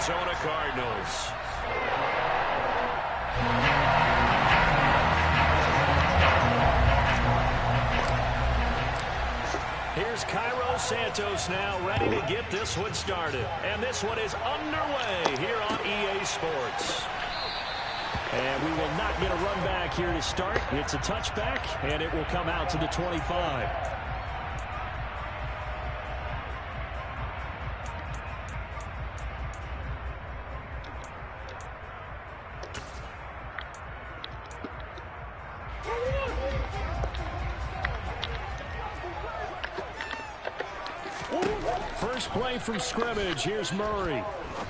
Arizona Cardinals. Here's Cairo Santos now ready to get this one started. And this one is underway here on EA Sports. And we will not get a run back here to start. It's a touchback, and it will come out to the 25. First play from scrimmage. Here's Murray.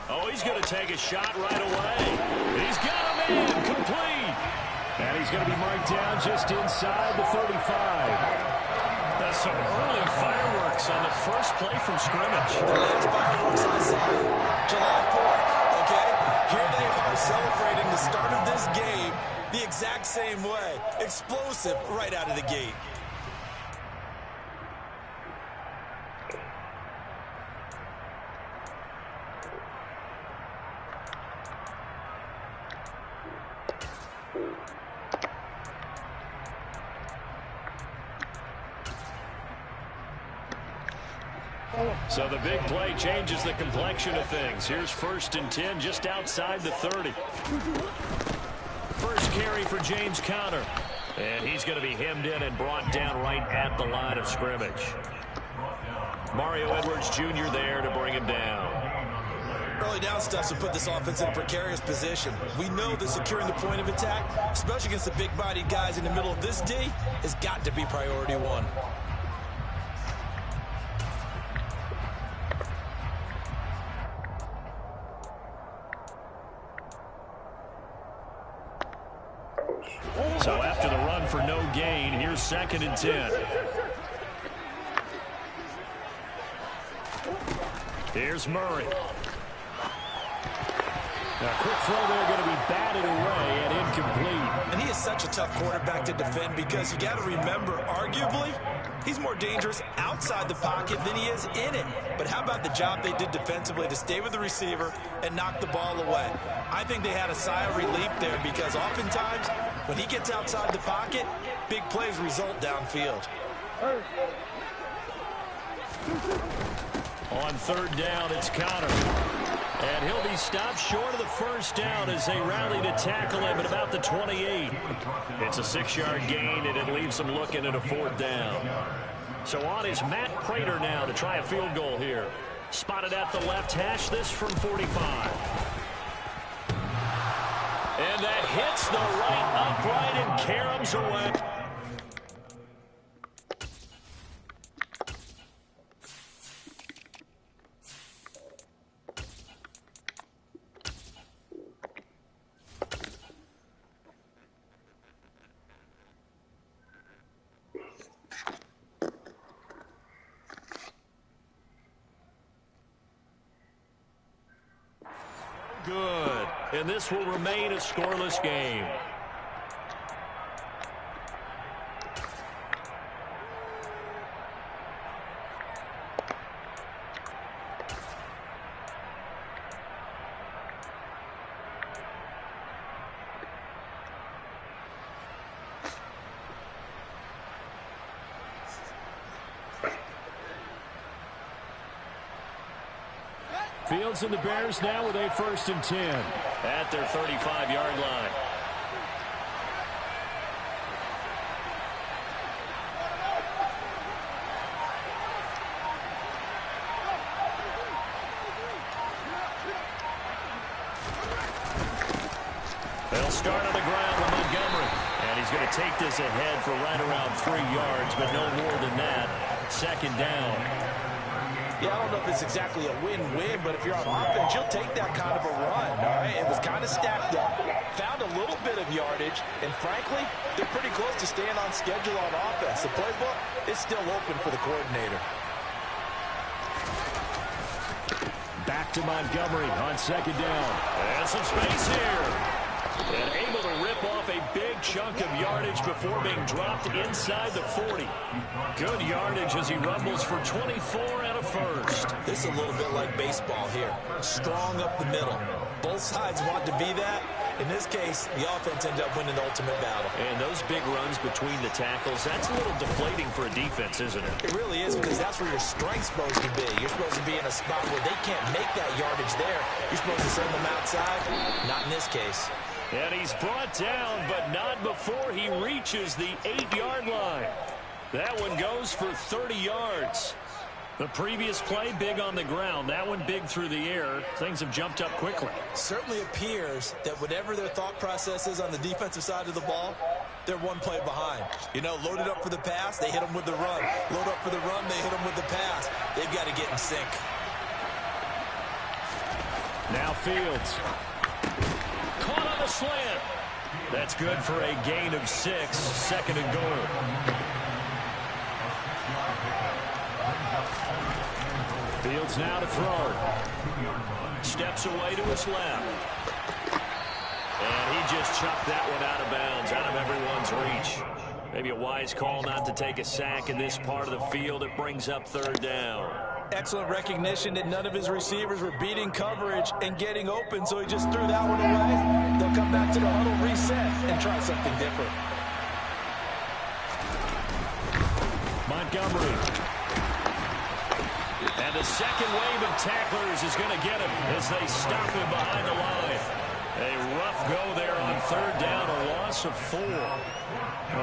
Oh, he's going to take a shot right away. He's got him in. Complete. And he's going to be marked down just inside the 35. That's some early fireworks on the first play from scrimmage. The last fireworks I saw, July 4th, okay? Here they are celebrating the start of this game the exact same way. Explosive right out of the gate. So the big play changes the complexion of things. Here's 1st and 10 just outside the 30. First carry for James Conner. And he's going to be hemmed in and brought down right at the line of scrimmage. Mario Edwards Jr. there to bring him down. Early down stuff to put this offense in a precarious position. We know that securing the point of attack, especially against the big-bodied guys in the middle of this D, has got to be priority one. So after the run for no gain, here's 2nd and 10. Here's Murray. Now, quick throw there going to be batted away and incomplete. And he is such a tough quarterback to defend because you got to remember, arguably, he's more dangerous outside the pocket than he is in it. But how about the job they did defensively to stay with the receiver and knock the ball away? I think they had a sigh of relief there because oftentimes when he gets outside the pocket, big plays result downfield. On 3rd down, it's Conner. And he'll be stopped short of the first down as they rally to tackle him at about the 28. It's a 6-yard gain, and it leaves them looking at a 4th down. So on is Matt Prater now to try a field goal here. Spotted at the left hash, this from 45. And that hits the right upright and caroms away. Good. And this will remain a scoreless game. Fields and the Bears now with a 1st and 10 at their 35-yard line. They'll start on the ground with Montgomery. And he's going to take this ahead for right around 3 yards, but no more than that. 2nd down. Yeah, I don't know if it's exactly a win-win, but if you're on offense, you'll take that kind of a run, all right? It was kind of stacked up. Found a little bit of yardage, and frankly, they're pretty close to staying on schedule on offense. The playbook is still open for the coordinator. Back to Montgomery on 2nd down. And some space here. And able to rip off a big chunk of yardage before being dropped inside the 40. Good yardage as he rumbles for 24 and a first. This is a little bit like baseball here. Strong up the middle. Both sides want to be that. In this case, the offense ended up winning the ultimate battle. And those big runs between the tackles, that's a little deflating for a defense, isn't it? It really is, because that's where your strength's supposed to be. You're supposed to be in a spot where they can't make that yardage there. You're supposed to send them outside. Not in this case. And he's brought down, but not before he reaches the 8-yard line. That one goes for 30 yards. The previous play, big on the ground. That one big through the air. Things have jumped up quickly. Certainly appears that whatever their thought process is on the defensive side of the ball, they're one play behind. You know, loaded up for the pass, they hit them with the run. Load up for the run, they hit them with the pass. They've got to get in sync. Now Fields. Caught on the slant. That's good for a gain of 6, 2nd and goal. Fields now to throw. Steps away to his left. And he just chucked that one out of bounds, out of everyone's reach. Maybe a wise call not to take a sack in this part of the field. It brings up 3rd down. Excellent recognition that none of his receivers were beating coverage and getting open, so he just threw that one away. They'll come back to the huddle, reset, and try something different. Montgomery. And the second wave of tacklers is going to get him as they stop him behind the line. A rough go there on 3rd down, a loss of 4.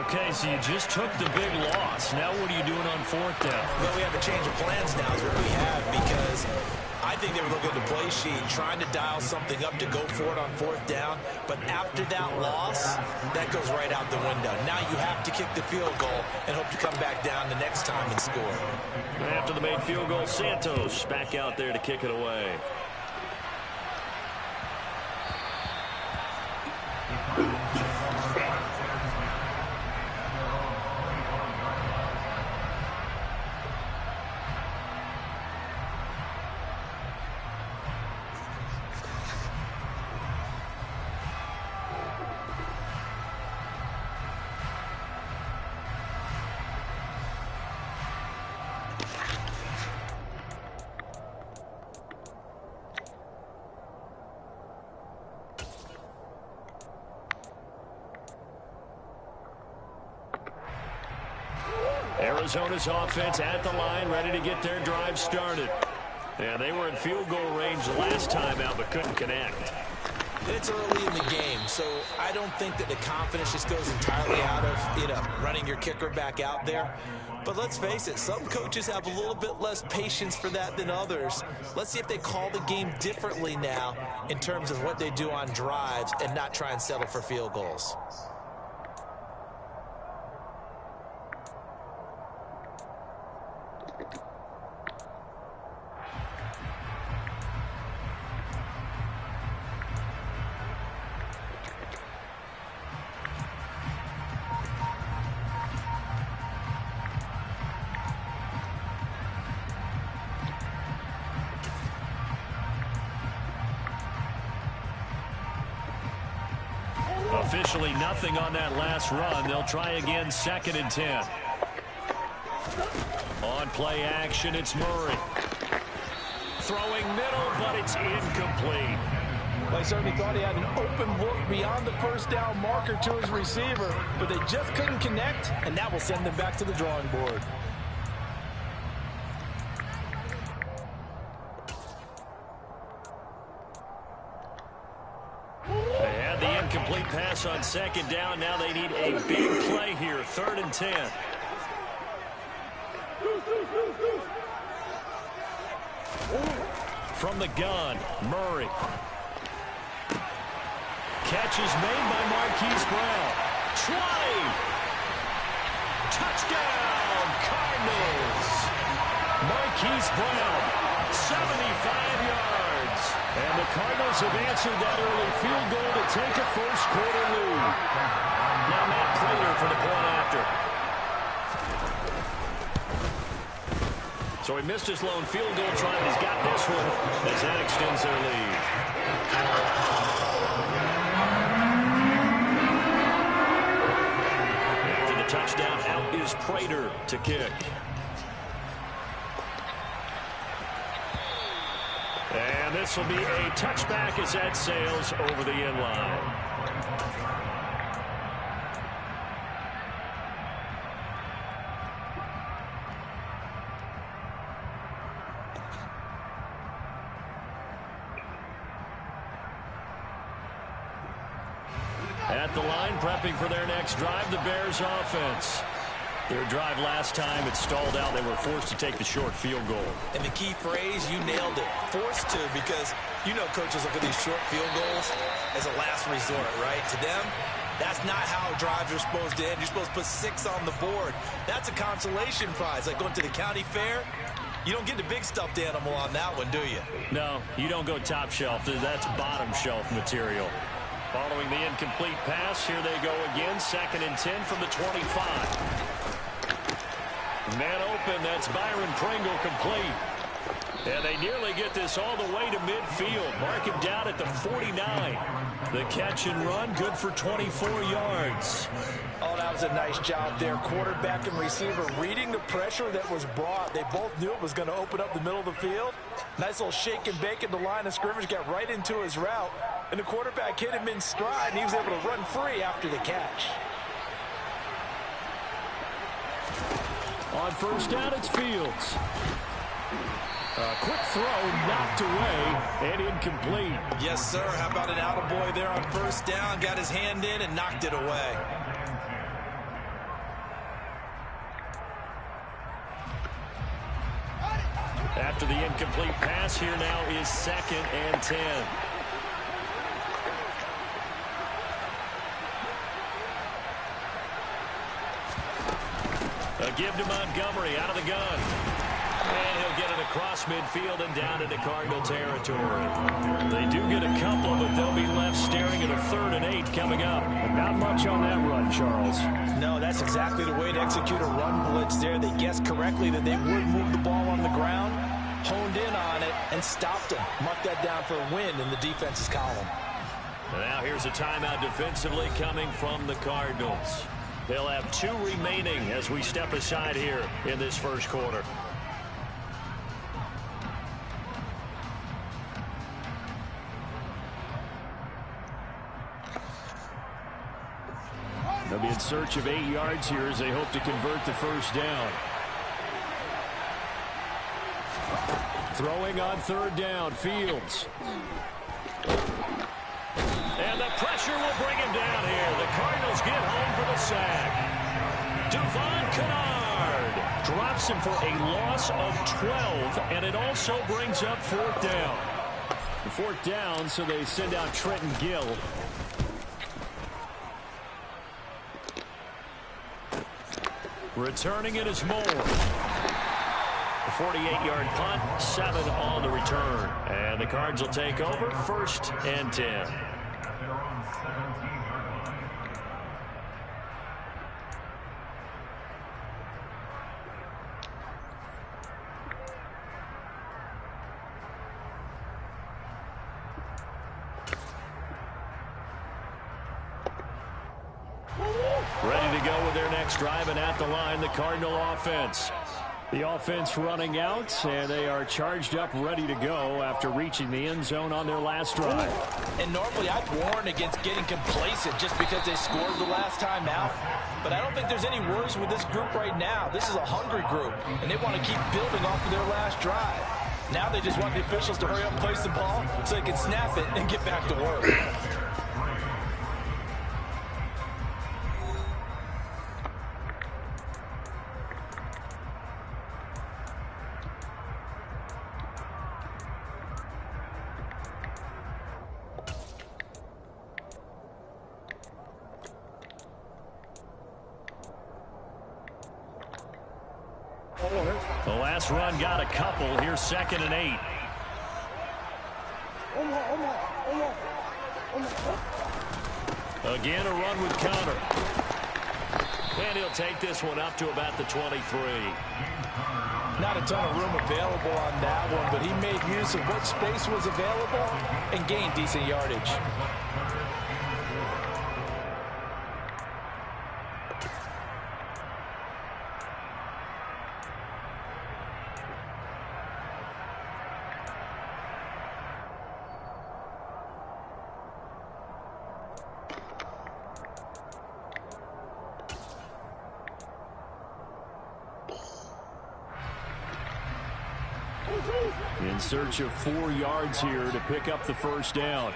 Okay, so you just took the big loss. Now what are you doing on 4th down? Well, we have a change of plans now is what we have, because I think they were looking at the play sheet, trying to dial something up to go for it on 4th down. But after that loss, that goes right out the window. Now you have to kick the field goal and hope to come back down the next time and score. After the made field goal, Santos back out there to kick it away. Arizona's offense at the line, ready to get their drive started. Yeah, they were in field goal range last time out, but couldn't connect. It's early in the game, so I don't think that the confidence just goes entirely out of, running your kicker back out there. But let's face it, some coaches have a little bit less patience for that than others. Let's see if they call the game differently now in terms of what they do on drives and not try and settle for field goals. Officially nothing on that last run. They'll try again, 2nd and 10. On play action, it's Murray. Throwing middle, but it's incomplete. They certainly thought he had an open look beyond the 1st down marker to his receiver, but they just couldn't connect, and that will send them back to the drawing board. Complete pass on 2nd down. Now they need a big play here. 3rd and 10. From the gun, Murray. Catch is made by Marquise Brown. 20. Touchdown, Cardinals. Marquise Brown, 75 yards. And the Cardinals have answered that early field goal to take a 1st quarter lead. Now Matt Prater for the point after. So he missed his lone field goal try, but he's got this one as that extends their lead. touchdown. Out is Prater to kick. And this will be a touchback as that sails over the end line. At the line, prepping for their next drive, the Bears offense. Their drive last time, it stalled out. They were forced to take the short field goal. And the key phrase, you nailed it. Forced to, because you know coaches look at these short field goals as a last resort, right? To them, that's not how drives are supposed to end. You're supposed to put 6 on the board. That's a consolation prize. Like going to the county fair, you don't get the big stuffed animal on that one, do you? No, you don't go top shelf. That's bottom shelf material. Following the incomplete pass, here they go again. 2nd and 10 from the 25. Man open, that's Byron Pringle complete. And they nearly get this all the way to midfield. Mark him down at the 49. The catch and run, good for 24 yards. Oh, that was a nice job there. Quarterback and receiver reading the pressure that was brought. They both knew it was going to open up the middle of the field. Nice little shake and bake at the line of scrimmage, got right into his route. And the quarterback hit him in stride, and he was able to run free after the catch. On first down, it's Fields. A quick throw, knocked away, and incomplete. Yes, sir. How about an attaboy there on first down? Got his hand in and knocked it away. After the incomplete pass, here now is 2nd and 10. A give to Montgomery out of the gun. And he'll get it across midfield and down into Cardinal territory. They do get a couple, but they'll be left staring at a 3rd and 8 coming up. Not much on that run, Charles. No, that's exactly the way to execute a run blitz there. They guessed correctly that they would move the ball on the ground, honed in on it, and stopped them. Mark that down for a win in the defense's column. And now here's a timeout defensively coming from the Cardinals. They'll have 2 remaining as we step aside here in this first quarter. They'll be in search of 8 yards here as they hope to convert the first down. Throwing on 3rd down, Fields. And the pressure will bring him down here. The Cardinals get home for the sack. Devon Kennard drops him for a loss of 12, and it also brings up 4th down. 4th down, so they send out Trenton Gill. Returning it is Moore. A 48-yard punt, 7 on the return. And the Cards will take over, 1st and 10. Ready to go with their next drive, and at the line, the Cardinal offense. The offense running out, and they are charged up, ready to go after reaching the end zone on their last drive. And normally I'd warn against getting complacent just because they scored the last time out. But I don't think there's any worries with this group right now. This is a hungry group, and they want to keep building off of their last drive. Now they just want the officials to hurry up and place the ball so they can snap it and get back to work. The last run got a couple. Here's 2nd and 8. Again, a run with Conner. And he'll take this one up to about the 23. Not a ton of room available on that one, but he made use of what space was available and gained decent yardage. in search of 4 yards here to pick up the first down.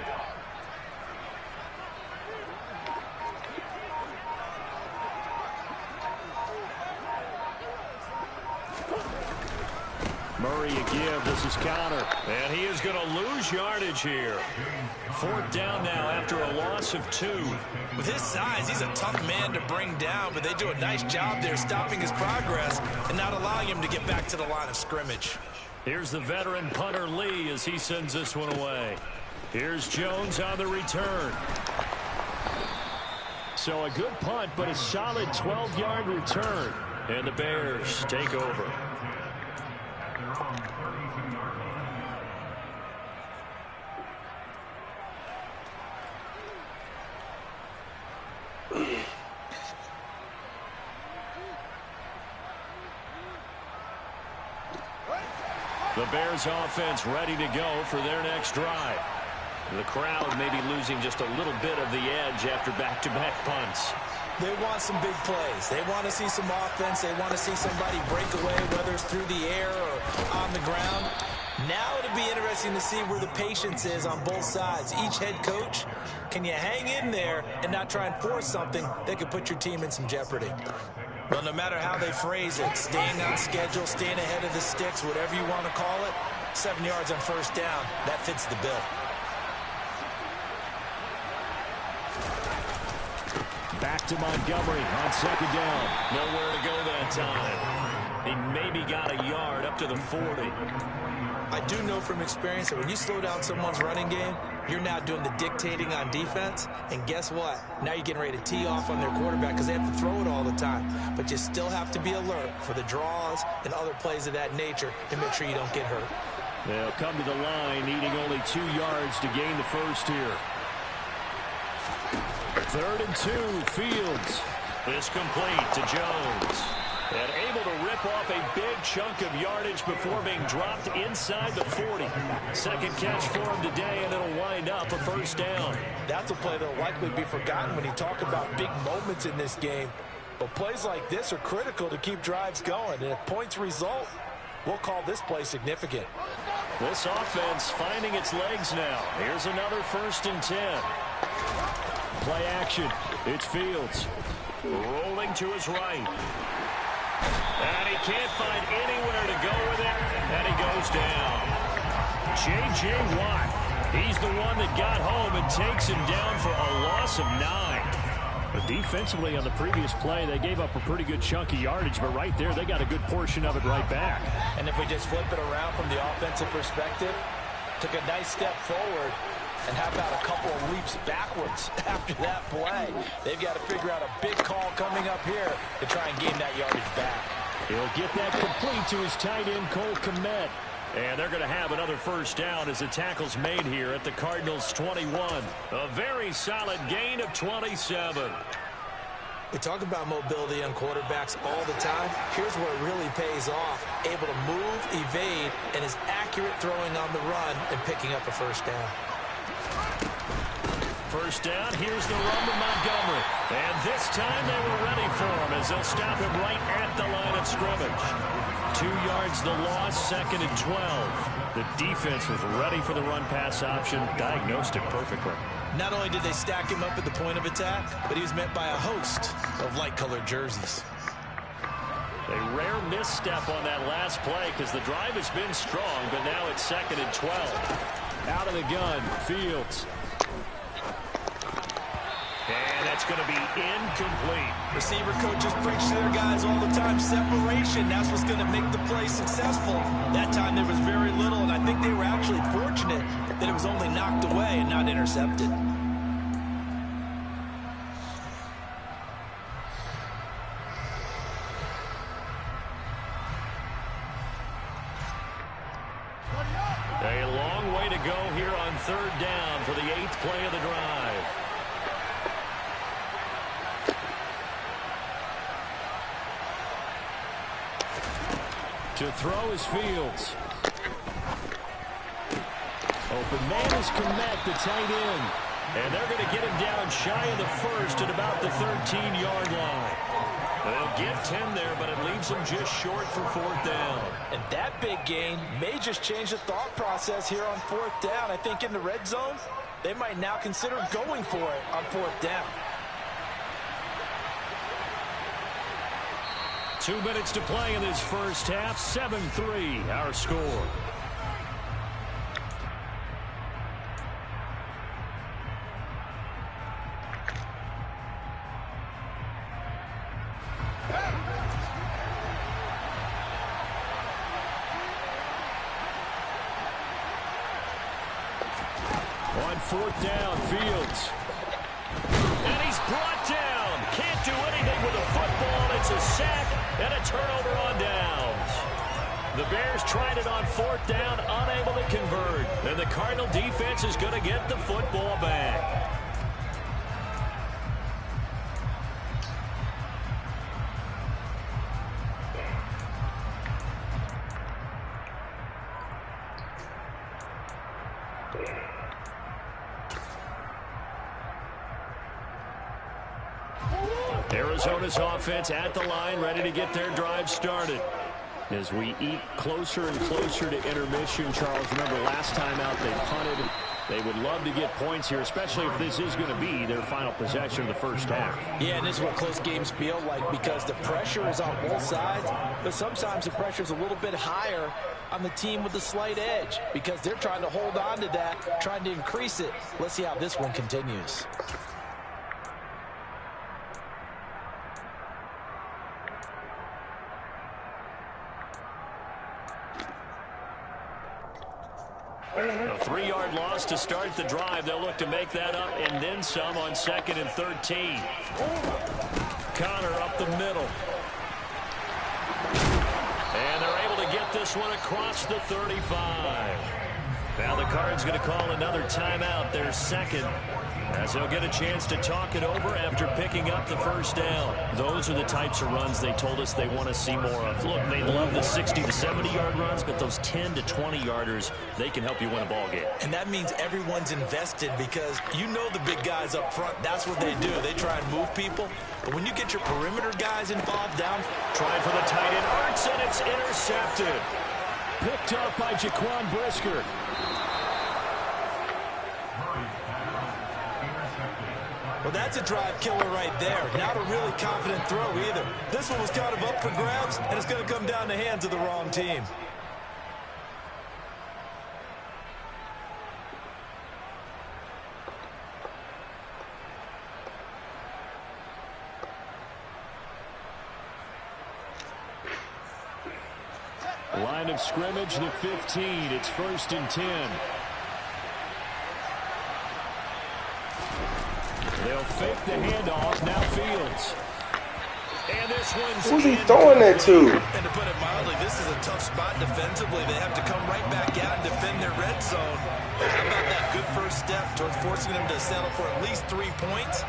Murray a give. This is Conner. And he is going to lose yardage here. 4th down now after a loss of 2. With his size, he's a tough man to bring down, but they do a nice job there stopping his progress and not allowing him to get back to the line of scrimmage. Here's the veteran punter Lee as he sends this one away. Here's Jones on the return. So a good punt, but a solid 12-yard return. And the Bears take over. The Bears offense ready to go for their next drive. The crowd may be losing just a little bit of the edge after back-to-back punts. They want some big plays. They want to see some offense. They want to see somebody break away, whether it's through the air or on the ground. Now it'll be interesting to see where the patience is on both sides. Each head coach, can you hang in there and not try and force something that could put your team in some jeopardy? Well, no matter how they phrase it, staying on schedule, staying ahead of the sticks, whatever you want to call it, 7 yards on first down, that fits the bill. Back to Montgomery on 2nd down. Nowhere to go that time. He maybe got a yard up to the 40. I do know from experience that when you slow down someone's running game, you're now doing the dictating on defense. And guess what? Now you're getting ready to tee off on their quarterback because they have to throw it all the time. But you still have to be alert for the draws and other plays of that nature to make sure you don't get hurt. They'll come to the line needing only 2 yards to gain the first here. 3rd and 2, Fields. This complete to Jones. And able to rip off a big chunk of yardage before being dropped inside the 40. Second catch for him today, and it'll wind up a first down. That's a play that'll likely be forgotten when you talk about big moments in this game. But plays like this are critical to keep drives going. And if points result, we'll call this play significant. This offense finding its legs now. Here's another 1st and 10. Play action. It's Fields. Rolling to his right. And he can't find anywhere to go with it. And he goes down. J.J. Watt. He's the one that got home and takes him down for a loss of 9. But defensively on the previous play, they gave up a pretty good chunk of yardage. But right there, they got a good portion of it right back. And if we just flip it around from the offensive perspective, took a nice step forward. And how about a couple of leaps backwards after that play? They've got to figure out a big call coming up here to try and gain that yardage back. He'll get that complete to his tight end, Cole Kmet. And they're going to have another first down as the tackle's made here at the Cardinals' 21. A very solid gain of 27. We talk about mobility on quarterbacks all the time. Here's where it really pays off. Able to move, evade, and is accurate throwing on the run and picking up a first down. First down, here's the run to Montgomery. And this time they were ready for him as they'll stop him right at the line of scrimmage. 2 yards the loss, 2nd and 12. The defense was ready for the run-pass option, diagnosed it perfectly. Not only did they stack him up at the point of attack, but he was met by a host of light-colored jerseys. A rare misstep on that last play because the drive has been strong, but now it's 2nd and 12. Out of the gun, Fields. And that's going to be incomplete. Receiver coaches preach to their guys all the time. Separation, that's what's going to make the play successful. That time there was very little, and I think they were actually fortunate that it was only knocked away and not intercepted. A long way to go here on 3rd down for the 8th play of the drive. To throw is Fields. Open man is Kmet, the tight end. And they're going to get him down shy of the 1st at about the 13-yard line. They'll get 10 there, but it leaves them just short for 4th down. And that big gain may just change the thought process here on 4th down. I think in the red zone, they might now consider going for it on 4th down. 2 minutes to play in this first half. 7-3, our score. On 4th down, Fields. And he's brought down. Can't do anything with a football. It's a sack and a turnover on downs. The Bears tried it on 4th down, unable to convert. And the Cardinal defense is going to get the football back. Arizona's offense at the line, ready to get their drive started. As we eat closer and closer to intermission, Charles, remember last time out they punted. They would love to get points here, especially if this is going to be their final possession of the first half. Yeah, and this is what close games feel like because the pressure is on both sides, but sometimes the pressure is a little bit higher on the team with the slight edge because they're trying to hold on to that, trying to increase it. Let's see how this one continues. A 3-yard loss to start the drive. They'll look to make that up and then some on 2nd and 13. Connor up the middle. And they're able to get this one across the 35. Now the Cards going to call another timeout, their second, as they'll get a chance to talk it over after picking up the first down. Those are the types of runs they told us they want to see more of. Look, they love the 60 to 70-yard runs, but those 10 to 20-yarders, they can help you win a ball game. And that means everyone's invested because you know the big guys up front, that's what they do. They try and move people. But when you get your perimeter guys involved down, trying for the tight end, Arts, and it's intercepted. Picked up by Jaquan Brisker. Well, that's a drive killer right there. Not a really confident throw either. This one was kind of up for grabs, and it's going to come down the hands of the wrong team. Line of scrimmage, the 15. It's 1st and 10. They'll fake the handoff. Now Fields. And this one's who's he throwing that to? And to put it mildly, this is a tough spot defensively. They have to come right back out and defend their red zone. But how about that good first step towards forcing them to settle for at least 3 points?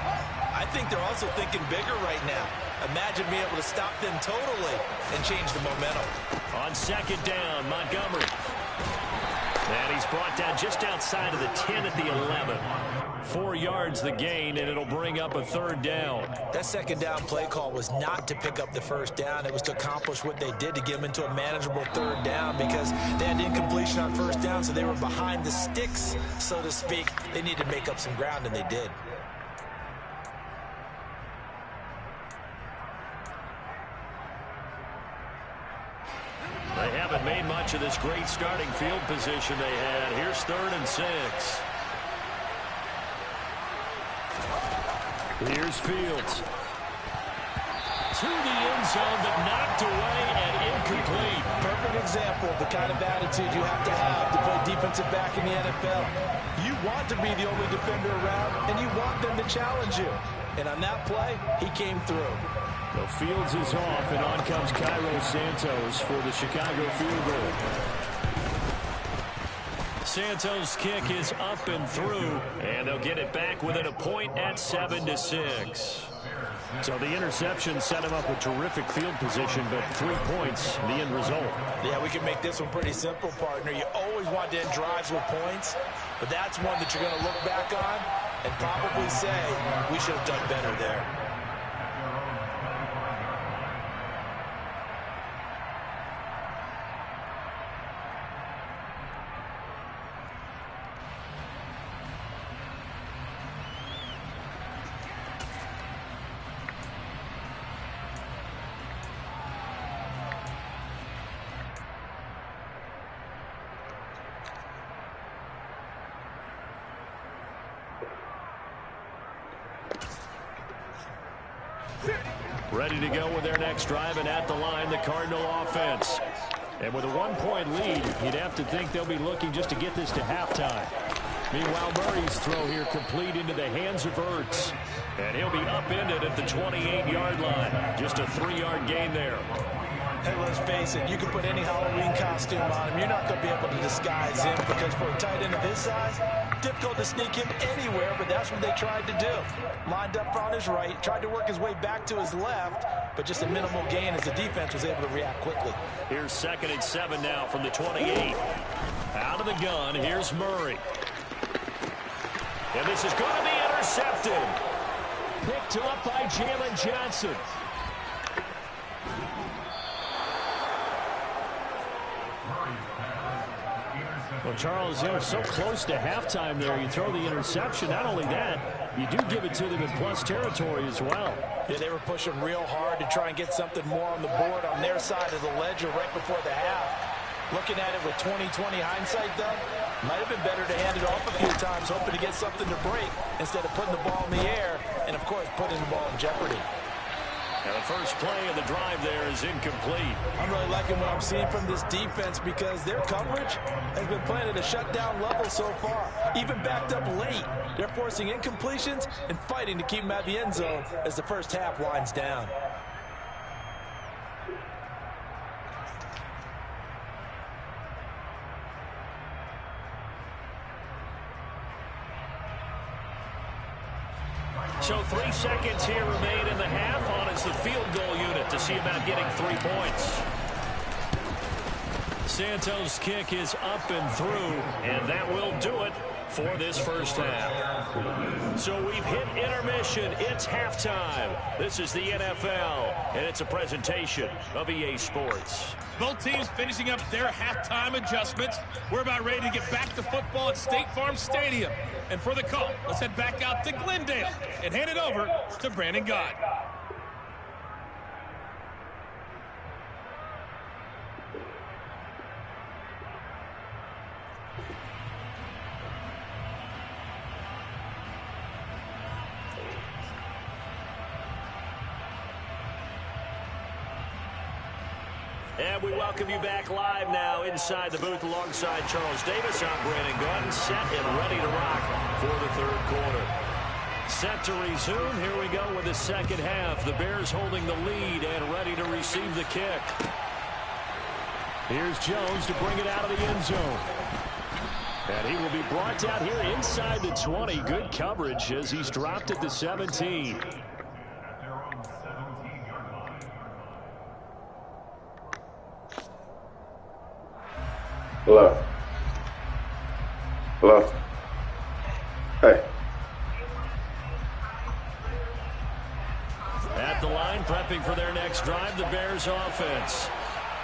I think they're also thinking bigger right now. Imagine being able to stop them totally and change the momentum. On 2nd down, Montgomery. And he's brought down just outside of the 10 at the 11. 4 yards the gain, and it'll bring up a 3rd down. That 2nd down play call was not to pick up the 1st down. It was to accomplish what they did to get them into a manageable 3rd down because they had incompletion on 1st down, so they were behind the sticks, so to speak. They needed to make up some ground, and they did. They haven't made much of this great starting field position they had. Here's 3rd and 6. Here's Fields. To the end zone, but knocked away and incomplete. Perfect example of the kind of attitude you have to play defensive back in the NFL. You want to be the only defender around, and you want them to challenge you. And on that play, he came through. Well, Fields is off, and on comes Cairo Santos for the Chicago field goal. Santos' kick is up and through, and they'll get it back within a point at 7-6. So the interception set him up with terrific field position, but 3 points, the end result. Yeah, we can make this one pretty simple, partner. You always want to end drives with points, but that's one that you're going to look back on and probably say, we should have done better there. Ready to go with their next drive, and at the line, the Cardinal offense. And with a 1-point lead, you'd have to think they'll be looking just to get this to halftime. Meanwhile, Murray's throw here complete into the hands of Ertz. And he'll be upended at the 28-yard line. Just a 3-yard gain there. Hey, let's face it, you can put any Halloween costume on him. You're not going to be able to disguise him because for a tight end of his size, difficult to sneak him anywhere, but that's what they tried to do. Lined up on his right, tried to work his way back to his left, but just a minimal gain as the defense was able to react quickly. Here's 2nd and 7 now from the 28. Out of the gun, here's Murray. And this is going to be intercepted. Picked up by Jalen Johnson. Well, Charles, so close to halftime there. You throw the interception. Not only that, you do give it to them in plus territory as well. Yeah, they were pushing real hard to try and get something more on the board on their side of the ledger right before the half. Looking at it with 20/20 hindsight, though, might have been better to hand it off a few times, hoping to get something to break instead of putting the ball in the air and, of course, putting the ball in jeopardy. And the first play of the drive there is incomplete. I'm really liking what I'm seeing from this defense because their coverage has been playing at a shutdown level so far. Even backed up late, they're forcing incompletions and fighting to keep them at the end zone as the first half winds down. So 3 seconds here remain in the half. On is the field goal unit to see about getting 3 points. Santos' kick is up and through, and that will do it for this first half. So we've hit intermission. It's halftime. This is the NFL, and it's a presentation of EA Sports. Both teams finishing up their halftime adjustments. We're about ready to get back to football at State Farm Stadium. And for the call, let's head back out to Glendale and hand it over to Brandon Gott. And we welcome you back live now inside the booth alongside Charles Davis. I'm Brandon Gott, set and ready to rock for the third quarter. Set to resume. Here we go with the second half. The Bears holding the lead and ready to receive the kick. Here's Jones to bring it out of the end zone. And he will be brought down here inside the 20. Good coverage as he's dropped at the 17. Hello. Hello. Hey. At the line, prepping for their next drive, the Bears offense.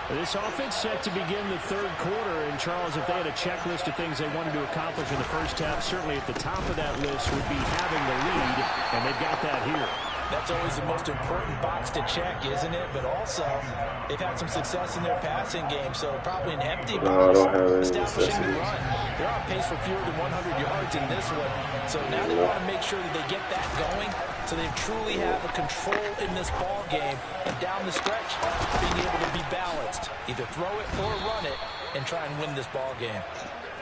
This offense set to begin the third quarter. And, Charles, if they had a checklist of things they wanted to accomplish in the first half, certainly at the top of that list would be having the lead, and they've got that here. That's always the most important box to check, isn't it? But also, they've had some success in their passing game, so probably an empty box. Establishing the run. They're on pace for fewer than 100 yards in this one. So now they want to make sure that they get that going so they truly have a control in this ball game. And down the stretch, being able to be balanced. Either throw it or run it and try and win this ball game.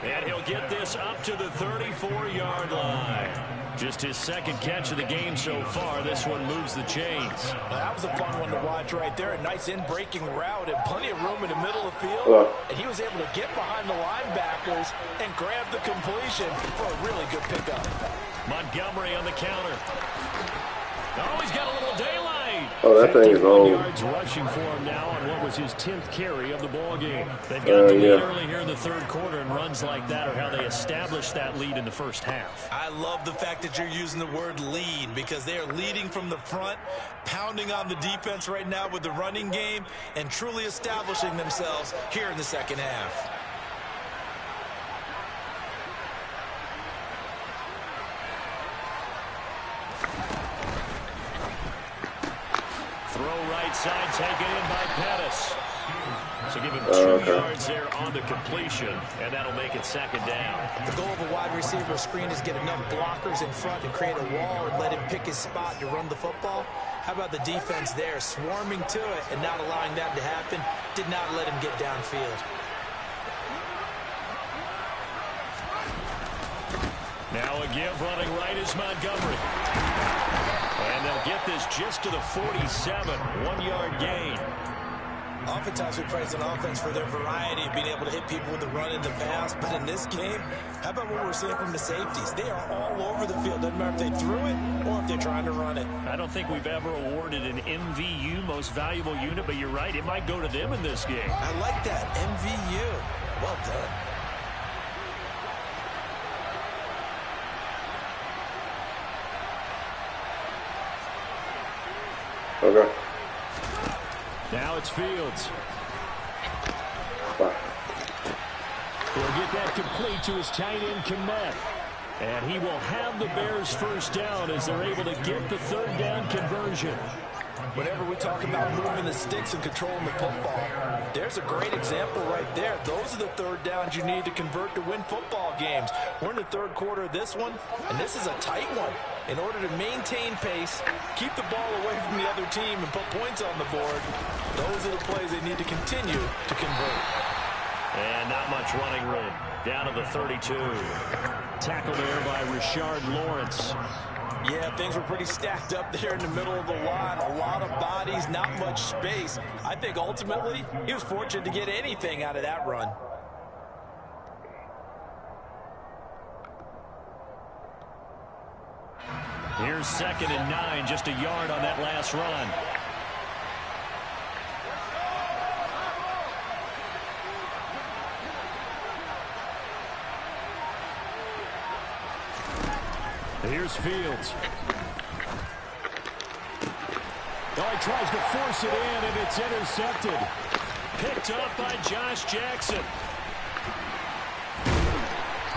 And he'll get this up to the 34-yard line. Just his second catch of the game so far. This one moves the chains. Well, that was a fun one to watch right there. A nice in-breaking route and plenty of room in the middle of the field. Hello. And he was able to get behind the linebackers and grab the completion for a really good pickup. Montgomery on the counter. Oh, he's got a little daylight. Oh, that thing is old. Yards rushing for him now on what was his 10th carry of the ball game. They've got the lead early here in the third quarter, and runs like that are how they established that lead in the first half. I love the fact that you're using the word lead because they are leading from the front, pounding on the defense right now with the running game, and truly establishing themselves here in the second half. Throw right side, taken in by Pettis. So give him 2 yards there on the completion, and that'll make it second down. The goal of a wide receiver screen is get enough blockers in front and create a wall and let him pick his spot to run the football. How about the defense there, swarming to it and not allowing that to happen? Did not let him get downfield. Now a give running right is Montgomery. And they'll get this just to the 47, 1-yard gain. Oftentimes we praise an offense for their variety of being able to hit people with the run in the pass, but in this game, how about what we're seeing from the safeties? They are all over the field. Doesn't matter if they threw it or if they're trying to run it. I don't think we've ever awarded an MVU, most valuable unit, but you're right, it might go to them in this game. I like that, MVU. Well done. Okay. Now it's Fields. He'll get that complete to his tight end, Kmet. And he will have the Bears first down as they're able to get the third down conversion. Whenever we talk about moving the sticks and controlling the football, there's a great example right there. Those are the third downs you need to convert to win football games. We're in the third quarter of this one, and this is a tight one. In order to maintain pace, keep the ball away from the other team, and put points on the board, those are the plays they need to continue to convert. And not much running room. Down to the 32. Tackled there by Rashard Lawrence. Yeah, things were pretty stacked up there in the middle of the line. A lot of bodies, not much space. I think ultimately he was fortunate to get anything out of that run. Here's 2nd and 9, just a yard on that last run. Here's Fields. Oh, he tries to force it in, and it's intercepted. Picked up by Josh Jackson.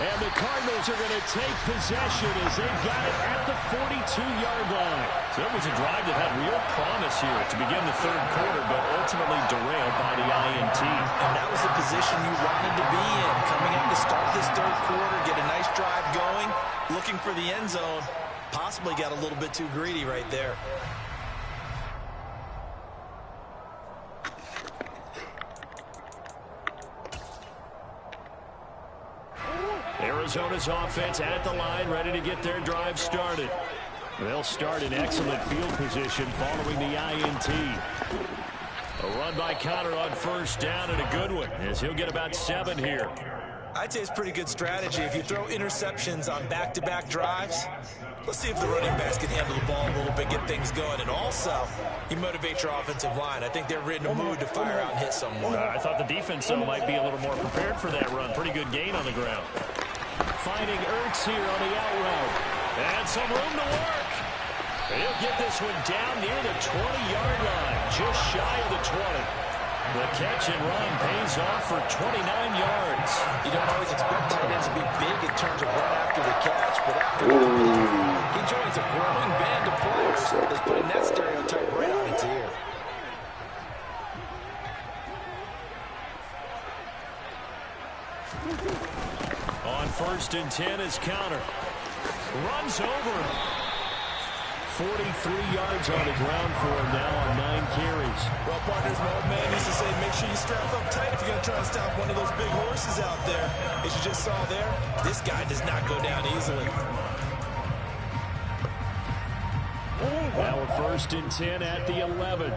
And the Cardinals are going to take possession as they got it at the 42-yard line. So it was a drive that had real promise here to begin the third quarter, but ultimately derailed by the INT. And that was the position you wanted to be in. Coming out to start this third quarter, get a nice drive going, looking for the end zone. Possibly got a little bit too greedy right there. Arizona's offense at the line, ready to get their drive started. They'll start in excellent field position following the INT. A run by Conner on first down, and a good one, as he'll get about 7 here. I'd say it's pretty good strategy. If you throw interceptions on back-to-back drives, let's see if the running backs can handle the ball a little bit, get things going. And also, you motivate your offensive line. I think they're in a mood to fire out and hit someone. I thought the defense, though, might be a little more prepared for that run. Pretty good gain on the ground. Finding Ertz here on the out route. And some room to work. He'll get this one down near the 20-yard line, just shy of the 20. The catch and run pays off for 29 yards. You don't always expect tight ends to be big in terms of run after the catch, but after that, he joins a growing band of players that's putting that stereotype right on its ear. On 1st and 10 is Conner. Runs over. 43 yards on the ground for him now on 9 carries. Well, partners, my old man used to say, make sure you strap up tight if you're going to try to stop one of those big horses out there. As you just saw there, this guy does not go down easily. Now a 1st and 10 at the 11.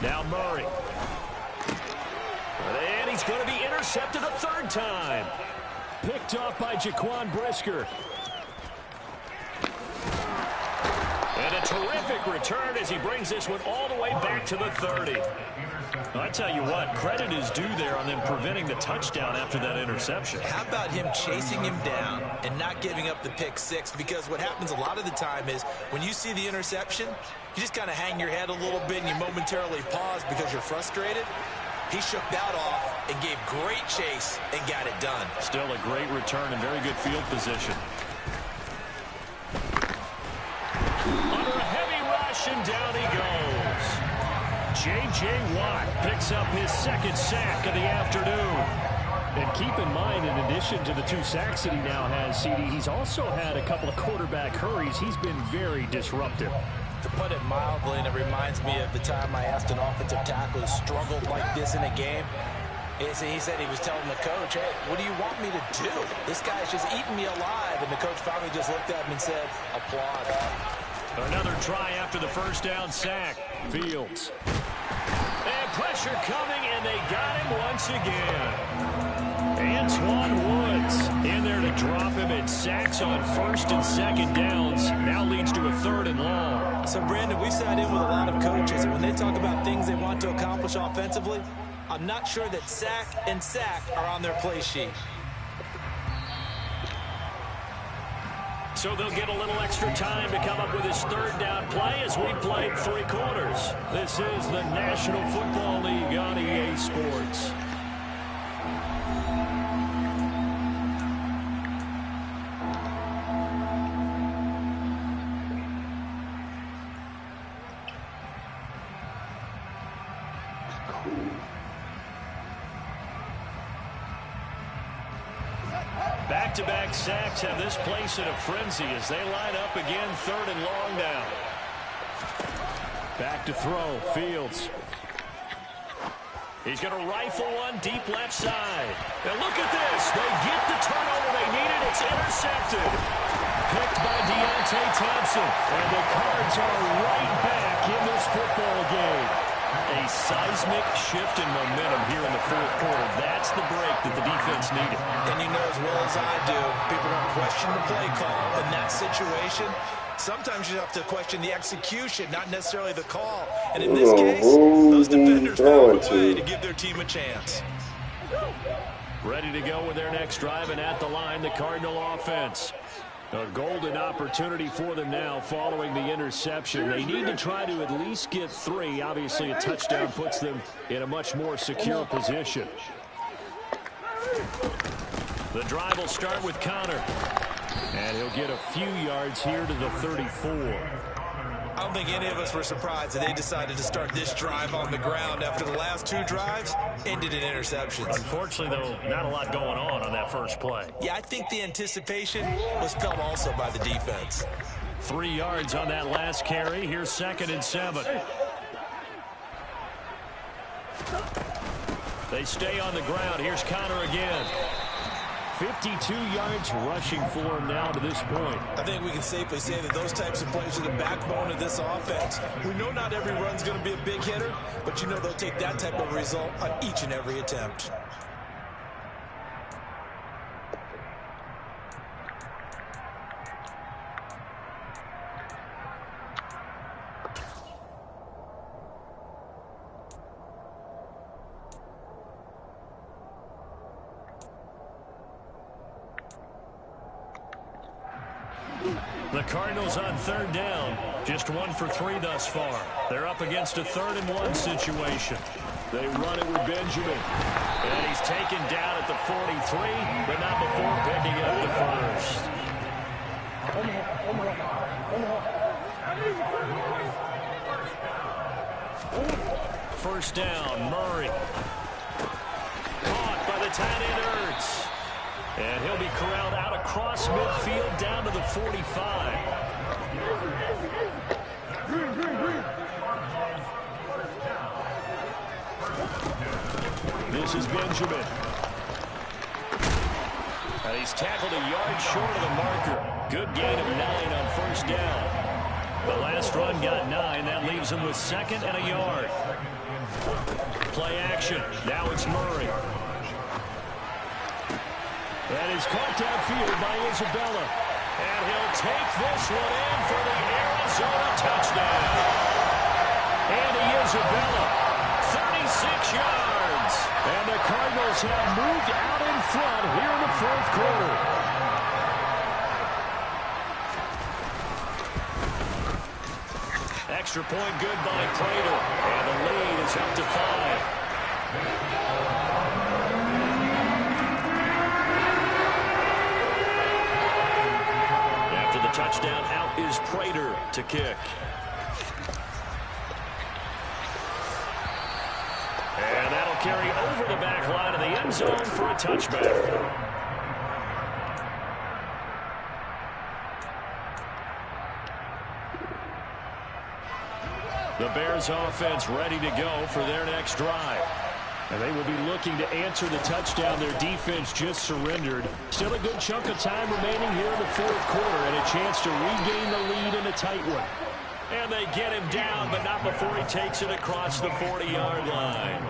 Now Murray. And he's going to be intercepted a 3rd time. Picked off by Jaquan Brisker. And a terrific return as he brings this one all the way back to the 30. I tell you what, credit is due there on them preventing the touchdown after that interception. How about him chasing him down and not giving up the pick 6? Because what happens a lot of the time is when you see the interception, you just kind of hang your head a little bit and you momentarily pause because you're frustrated. He shook that off and gave great chase and got it done. Still a great return and very good field position. Under a heavy rush, and down he goes. J.J. Watt picks up his second sack of the afternoon. And keep in mind, in addition to the 2 sacks that he now has, CD, he's also had a couple of quarterback hurries. He's been very disruptive. To put it mildly, and it reminds me of the time I asked an offensive tackle who struggled like this in a game. He said he was telling the coach, hey, what do you want me to do? This guy's just eating me alive. And the coach finally just looked at him and said, applaud. Another try after the first down sack. Fields. And pressure coming, and they got him once again. Antwaun Woods in there to drop him, and sacks on first and second downs. Now leads to a 3rd and long. So, Brandon, we sat in with a lot of coaches, and when they talk about things they want to accomplish offensively, I'm not sure that sack and sack are on their play sheet. So they'll get a little extra time to come up with his 3rd down play as we played 3 quarters. This is the National Football League on EA Sports. Back-to-back sacks have this place in a frenzy as they line up again, 3rd and long now. Back to throw, Fields. He's going to rifle one deep left side. And look at this. They get the turnover they needed. It's intercepted. Picked by Deontay Thompson. And the Cards are right back in this football game. A seismic shift in momentum here in the 4th quarter. That's the break that the defense needed. And you know as well as I do, people don't question the play call in that situation. Sometimes you have to question the execution, not necessarily the call. And in this case, those defenders found a way to give their team a chance. Ready to go with their next drive, and at the line, the Cardinal offense. A golden opportunity for them now following the interception. They need to try to at least get 3. Obviously, a touchdown puts them in a much more secure position. The drive will start with Connor. And he'll get a few yards here to the 34. I don't think any of us were surprised that they decided to start this drive on the ground after the last 2 drives ended in interceptions. Unfortunately, though, not a lot going on that first play. Yeah, I think the anticipation was felt also by the defense. 3 yards on that last carry. Here's 2nd and 7. They stay on the ground. Here's Connor again. 52 yards rushing for him now to this point. I think we can safely say that those types of plays are the backbone of this offense. We know not every run's going to be a big hitter, but you know they'll take that type of result on each and every attempt. The Cardinals on 3rd down. Just 1 for 3 thus far. They're up against a 3rd and 1 situation. They run it with Benjamin. And he's taken down at the 43, but not before picking up the first. First down, Murray. Caught by the tight end, Ertz. And he'll be corralled out across midfield down to the 45. This is Benjamin. And he's tackled a yard short of the marker. Good gain of 9 on first down. The last run got 9. That leaves him with 2nd and a yard. Play action. Now it's Murray. That is caught downfield by Isabella. And he'll take this one in for the Arizona touchdown. Andy Isabella, 36 yards. And the Cardinals have moved out in front here in the 4th quarter. Extra point good by Prater. And the lead is up to 5. After the touchdown, out is Prater to kick. And that'll carry over the back line of the end zone for a touchback. The Bears offense ready to go for their next drive. And they will be looking to answer the touchdown their defense just surrendered. Still a good chunk of time remaining here in the fourth quarter and a chance to regain the lead in a tight one. And they get him down, but not before he takes it across the 40-yard line.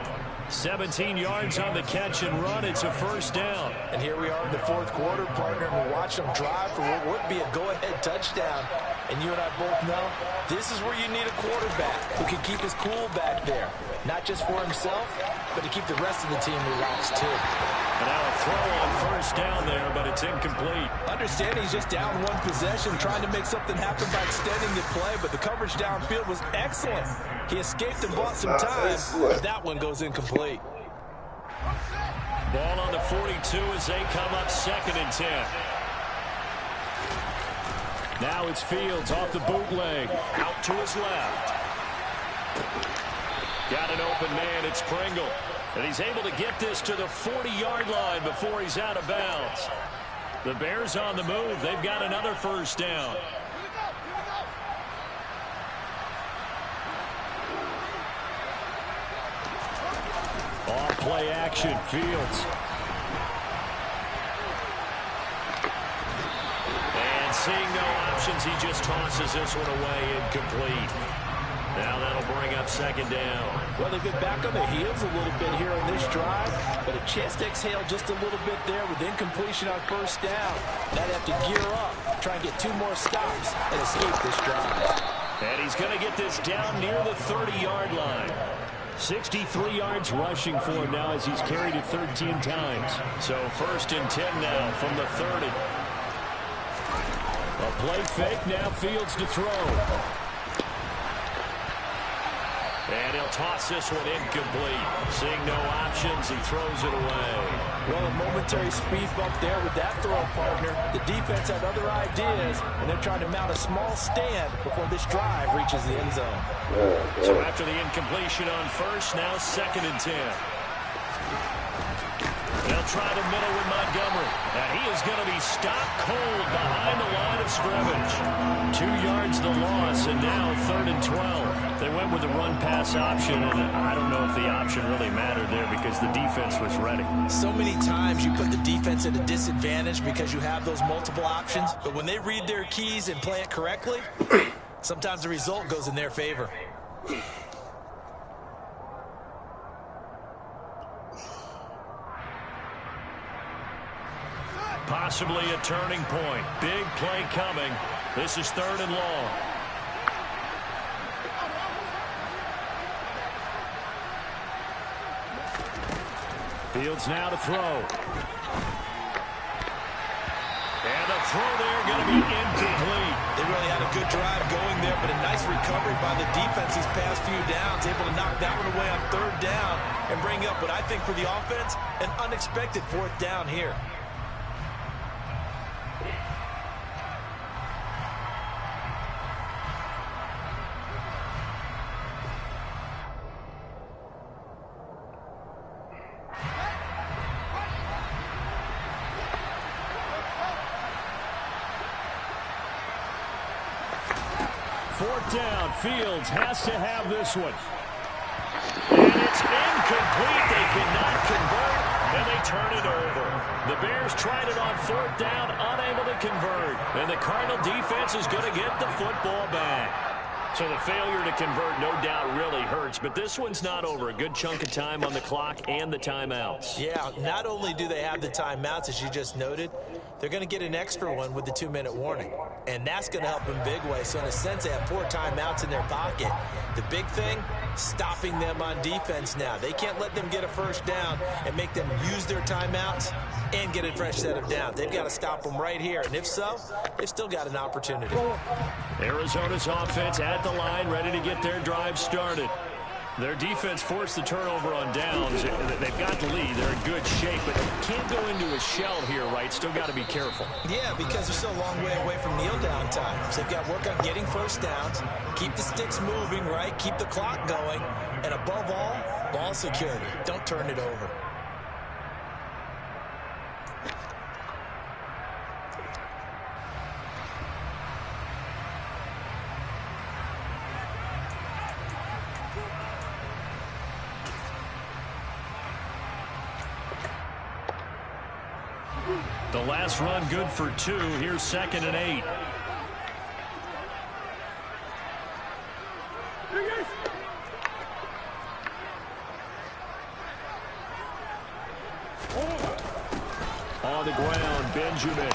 17 yards on the catch and run. It's a first down. And here we are in the fourth quarter, partner, and we watch them drive for what would be a go-ahead touchdown. And you and I both know this is where you need a quarterback who can keep his cool back there. Not just for himself, but to keep the rest of the team relaxed too. And now a throw on first down there, but it's incomplete. Understand he's just down one possession, trying to make something happen by extending the play, but the coverage downfield was excellent. He escaped and bought some time, but that one goes incomplete. Ball on the 42 as they come up 2nd and 10. Now it's Fields off the bootleg. Out to his left. Got an open man. It's Pringle. And he's able to get this to the 40-yard line before he's out of bounds. The Bears on the move. They've got another first down. Off play action. Fields. And seeing no options, he just tosses this one away, incomplete. Now that'll bring up 2nd down. Well, they've been back on their heels a little bit here on this drive, but a chance to exhale just a little bit there with incompletion on first down. Now they have to gear up, try and get 2 more stops and escape this drive. And he's going to get this down near the 30-yard line. 63 yards rushing for him now as he's carried it 13 times. So 1st and 10 now from the 30. A play fake, now Fields to throw. And he'll toss this one incomplete. Seeing no options, he throws it away. Well, a momentary speed bump there with that throw, partner. The defense had other ideas, and they're trying to mount a small stand before this drive reaches the end zone. So after the incompletion on first, now 2nd and 10. They'll try the middle with Montgomery. And he is going to be stopped cold behind the line of scrimmage. 2 yards the loss, and now 3rd and 12. They went with the run-pass option, and I don't know if the option really mattered there because the defense was ready. So many times you put the defense at a disadvantage because you have those multiple options, but when they read their keys and play it correctly, sometimes the result goes in their favor. Possibly a turning point. Big play coming. This is 3rd and long. Fields now to throw. And the throw there going to be incomplete. They really had a good drive going there, but a nice recovery by the defense these past few downs, able to knock that one away on 3rd down and bring up what I think for the offense, an unexpected 4th down here. Down. Fields has to have this one. And it's incomplete. They cannot convert, and they turn it over. The Bears tried it on 4th down, unable to convert. And the Cardinal defense is going to get the football back. So the failure to convert, no doubt, really hurts. But this one's not over. A good chunk of time on the clock and the timeouts. Yeah, not only do they have the timeouts, as you just noted, they're going to get an extra one with the 2-minute warning. And that's going to help them big way. So in a sense, they have 4 timeouts in their pocket. The big thing, stopping them on defense now. They can't let them get a first down and make them use their timeouts and get a fresh set of downs. They've got to stop them right here. And if so, they've still got an opportunity. Arizona's offense at the line, ready to get their drive started. Their defense forced the turnover on downs. They've got the lead. They're in good shape, but can't go into a shell here, right? Still got to be careful. Yeah, because they're still a long way away from kneel down time. So they've got to work on getting first downs, keep the sticks moving, right? Keep the clock going, and above all, ball security. Don't turn it over. The last run good for 2. Here's 2nd and 8. On the ground, Benjamin.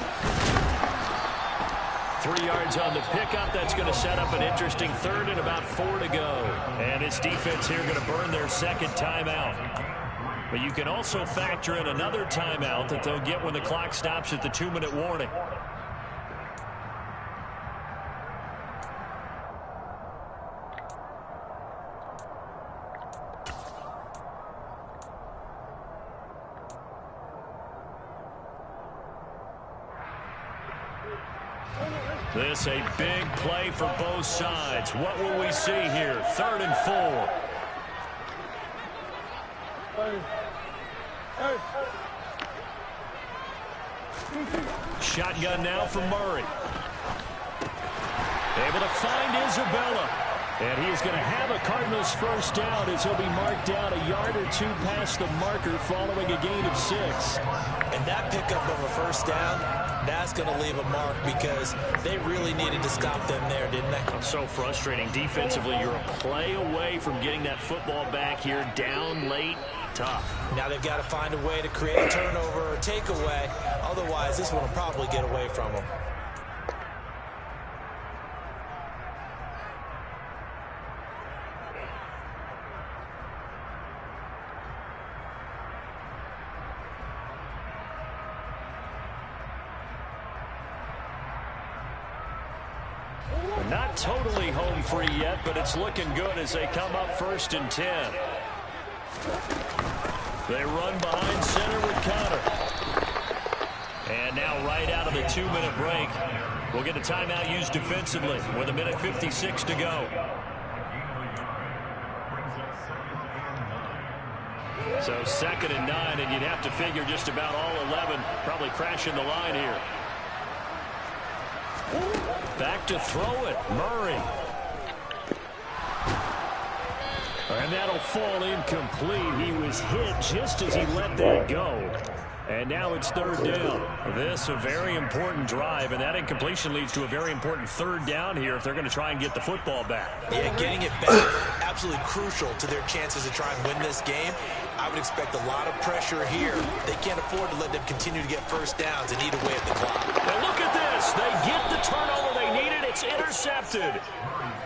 3 yards on the pickup. That's going to set up an interesting 3rd and about 4 to go. And its defense here going to burn their 2nd timeout. But you can also factor in another timeout that they'll get when the clock stops at the 2-minute warning. This a big play for both sides. What will we see here? 3rd and 4. Shotgun now for Murray. Able to find Isabella. And he is going to have a Cardinals first down as he'll be marked down a yard or 2 past the marker following a gain of 6. And that pickup of a first down, that's going to leave a mark because they really needed to stop them there, didn't they? So frustrating. Defensively, you're a play away from getting that football back here down late. Tough. Now they've got to find a way to create a turnover or takeaway. Otherwise, this one will probably get away from them. Not totally home free yet, but it's looking good as they come up 1st and 10. They run behind center with Connor. And now right out of the 2-minute break, we'll get a timeout used defensively with 1:56 to go. So 2nd and 9, and you'd have to figure just about all 11 probably crashing the line here. Back to throw it, Murray. And that'll fall incomplete. He was hit just as he let that go. And now it's 3rd down. This a very important drive, and that incompletion leads to a very important 3rd down here if they're going to try and get the football back. Yeah, getting it back, absolutely crucial to their chances to try and win this game. I would expect a lot of pressure here. They can't afford to let them continue to get first downs and eat away at the clock. And look at this. They get the turnover they needed. It's intercepted.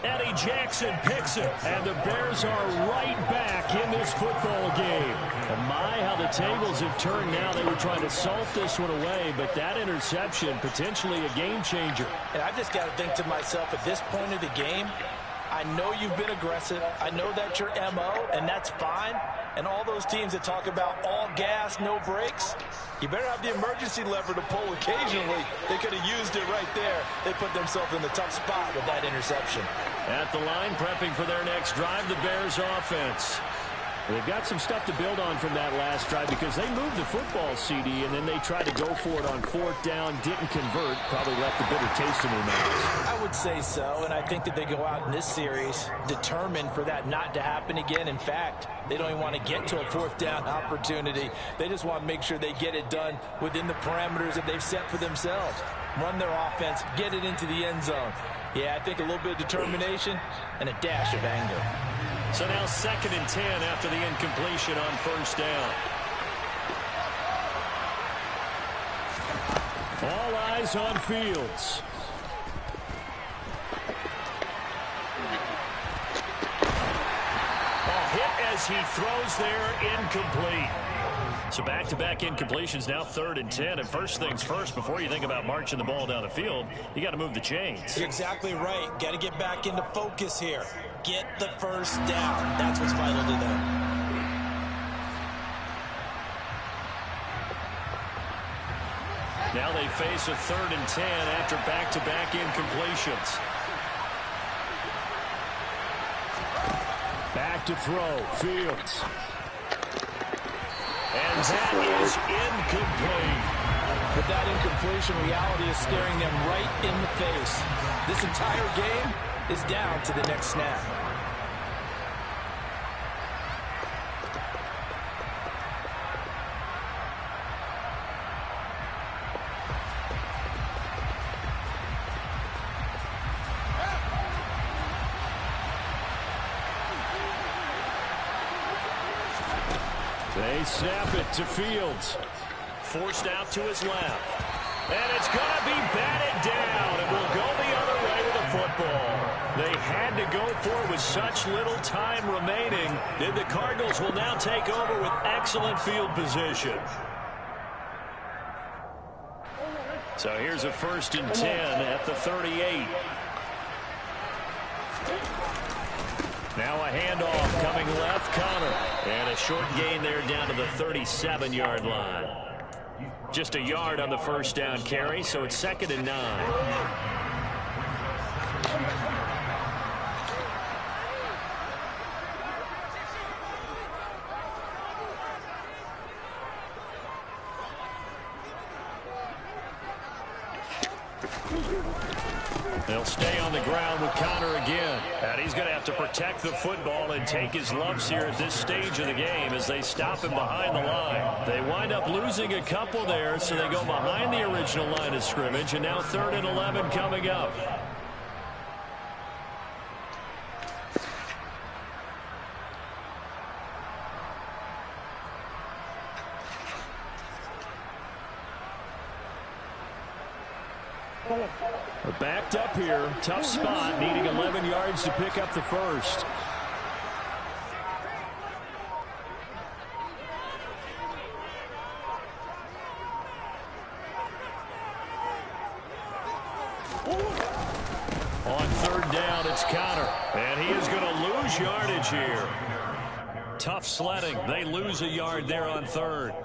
Eddie Jackson picks it, and the Bears are right back in this football game. And my, how the tables have turned now. They were trying to salt this one away, but that interception, potentially a game changer. And I've just got to think to myself, at this point of the game, I know you've been aggressive. I know that's your MO, and that's fine. And all those teams that talk about all gas, no brakes, you better have the emergency lever to pull occasionally. They could have used it right there. They put themselves in the tough spot with that interception. At the line, prepping for their next drive, the Bears offense. They've got some stuff to build on from that last drive because they moved the football, CD, and then they tried to go for it on 4th down, didn't convert, probably left a bitter taste in their mouths. I would say so, and I think that they go out in this series determined for that not to happen again. In fact, they don't even want to get to a 4th down opportunity. They just want to make sure they get it done within the parameters that they've set for themselves. Run their offense, get it into the end zone. Yeah, I think a little bit of determination and a dash of anger. So now 2nd and 10 after the incompletion on 1st down. All eyes on Fields. A hit as he throws there, incomplete. So back-to-back incompletions, now 3rd and 10. And first things first, before you think about marching the ball down the field, you got to move the chains. You're exactly right. Got to get back into focus here. Get the first down. That's what's vital to them. Now they face a 3rd and 10 after back-to-back incompletions. Back to throw, Fields. And that is incomplete. But that incompletion, reality is staring them right in the face. This entire game is down to the next snap. They snap it to Fields. Forced out to his left. And it's going to be batted down. It will go the other way with the football. They had to go for it with such little time remaining. And the Cardinals will now take over with excellent field position. So here's a 1st and 10 at the 38. Now a handoff coming left, Connor. And a short gain there down to the 37-yard line. Just a yard on the first down carry, so it's 2nd and 9. They'll stay on the ground with Connor again. And he's going to have to protect the football and take his lumps here at this stage of the game as they stop him behind the line. They wind up losing a couple there, so they go behind the original line of scrimmage, and now 3rd and 11 coming up. Backed up here, tough spot, needing 11 yards to pick up the first. On 3rd down, it's Connor, and he is going to lose yardage here. Tough sledding. They lose a yard there on 3rd.